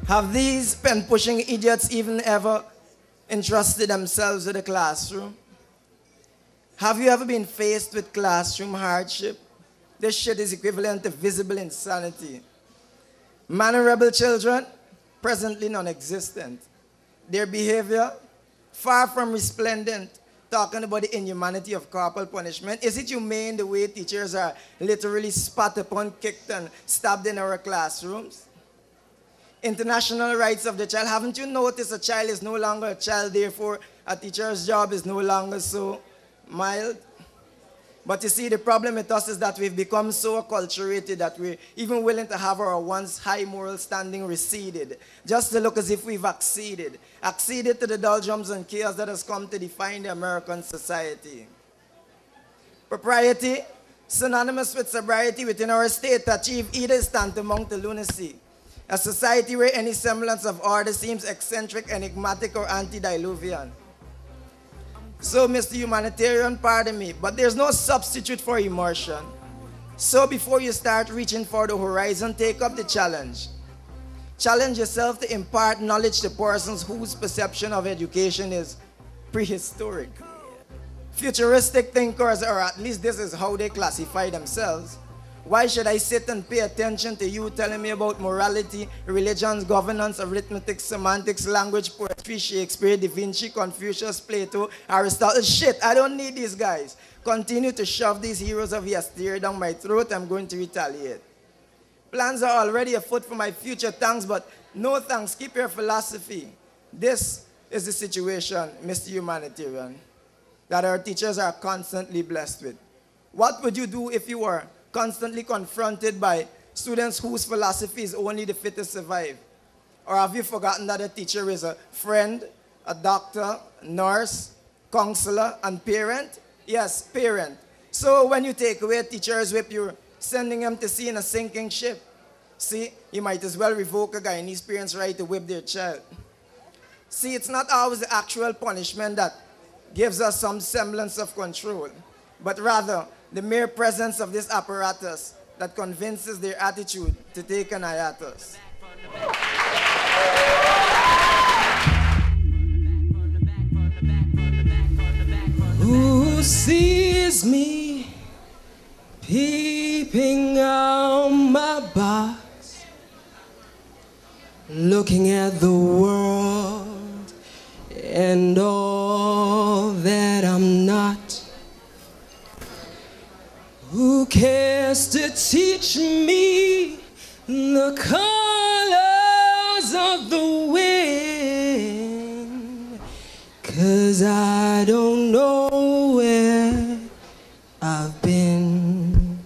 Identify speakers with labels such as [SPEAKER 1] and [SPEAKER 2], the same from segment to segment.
[SPEAKER 1] Have these pen-pushing idiots even ever entrusted themselves with the classroom? Have you ever been faced with classroom hardship? This shit is equivalent to visible insanity. Mannerable children, presently non-existent. Their behavior, far from resplendent, talking about the inhumanity of corporal punishment. Is it humane the way teachers are literally spat upon, kicked, and stabbed in our classrooms? International rights of the child. Haven't you noticed a child is no longer a child, therefore a teacher's job is no longer so mild? But you see, the problem with us is that we've become so acculturated that we're even willing to have our once high moral standing receded, just to look as if we've acceded to the doldrums and chaos that has come to define the American society. Propriety, synonymous with sobriety within our state, to achieve either is tantamount to lunacy. A society where any semblance of order seems eccentric, enigmatic, or antediluvian. So, Mr. Humanitarian, pardon me, but there's no substitute for immersion. So before you start reaching for the horizon, take up the challenge. Challenge yourself to impart knowledge to persons whose perception of education is prehistoric. Futuristic thinkers, or at least this is how they classify themselves. Why should I sit and pay attention to you telling me about morality, religion, governance, arithmetic, semantics, language, poetry, Shakespeare, Da Vinci, Confucius, Plato, Aristotle? Shit, I don't need these guys. Continue to shove these heroes of yesteryear down my throat, I'm going to retaliate. Plans are already afoot for my future, thanks, but no thanks, keep your philosophy. This is the situation, Mr. Humanitarian, that our teachers are constantly blessed with. What would you do if you were constantly confronted by students whose philosophy is only the fittest survive? Or have you forgotten that a teacher is a friend, a doctor, nurse, counselor, and parent? Yes, parent. So when you take away a teacher's whip, you're sending them to sea in a sinking ship. See, you might as well revoke a Guyanese parent's right to whip their child. See, it's not always the actual punishment that gives us some semblance of control, but rather the mere presence of this apparatus that convinces their attitude to take an hiatus.
[SPEAKER 2] Who sees me peeping out my box, looking at the world and all that I'm not? Who cares to teach me the colors of the wind? 'Cause I don't know where I've been.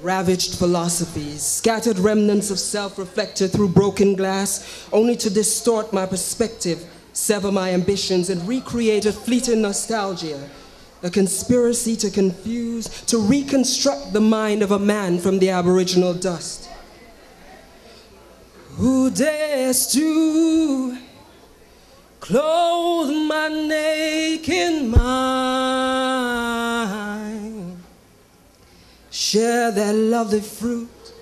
[SPEAKER 2] Ravaged philosophies, scattered remnants of self reflected through broken glass, only to distort my perspective, sever my ambitions, and recreate a fleeting nostalgia. A conspiracy to confuse, to reconstruct the mind of a man from the aboriginal dust. Who dares to clothe my naked mind, share that lovely fruit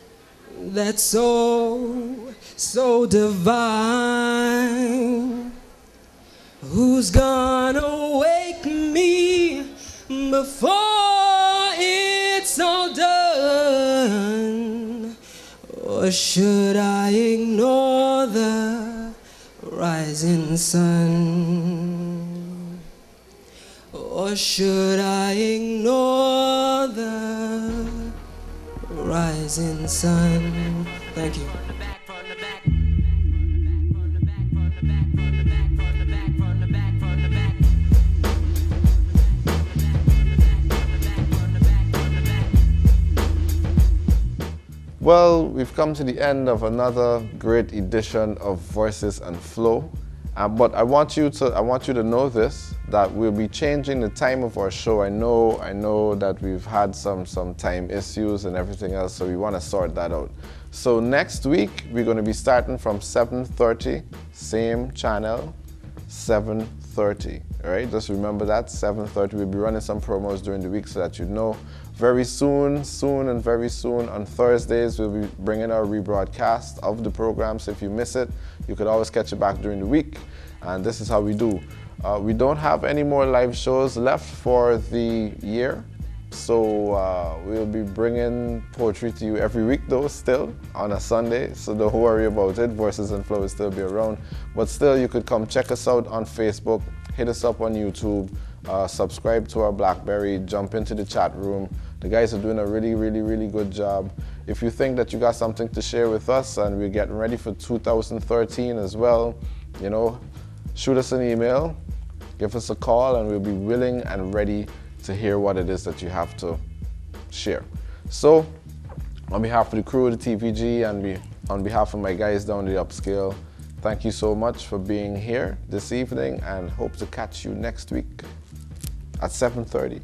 [SPEAKER 2] that's so divine? Who's gonna wake me before it's all done? Or should I ignore the rising sun? Or should I ignore the rising sun? Thank you.
[SPEAKER 3] Well, we've come to the end of another great edition of Voices and Flow. But I want you to know this, that we'll be changing the time of our show. I know that we've had some time issues and everything else, so we want to sort that out. So next week we're going to be starting from 7:30, same channel, 7:30. All right, just remember that, 7:30. We'll be running some promos during the week so that you know. Very soon on Thursdays, we'll be bringing our rebroadcast of the program. So if you miss it, you could always catch it back during the week. And this is how we do. We don't have any more live shows left for the year. So we'll be bringing poetry to you every week though, still on a Sunday. So don't worry about it. Voices and Flow will still be around. But still, you could come check us out on Facebook, hit us up on YouTube, subscribe to our BlackBerry, jump into the chat room. The guys are doing a really good job. If you think that you got something to share with us, and we're getting ready for 2013 as well, you know, shoot us an email, give us a call, and we'll be willing and ready to hear what it is that you have to share. So, on behalf of the crew of the TVG and on behalf of my guys down the Upscale, thank you so much for being here this evening, and hope to catch you next week at 7:30.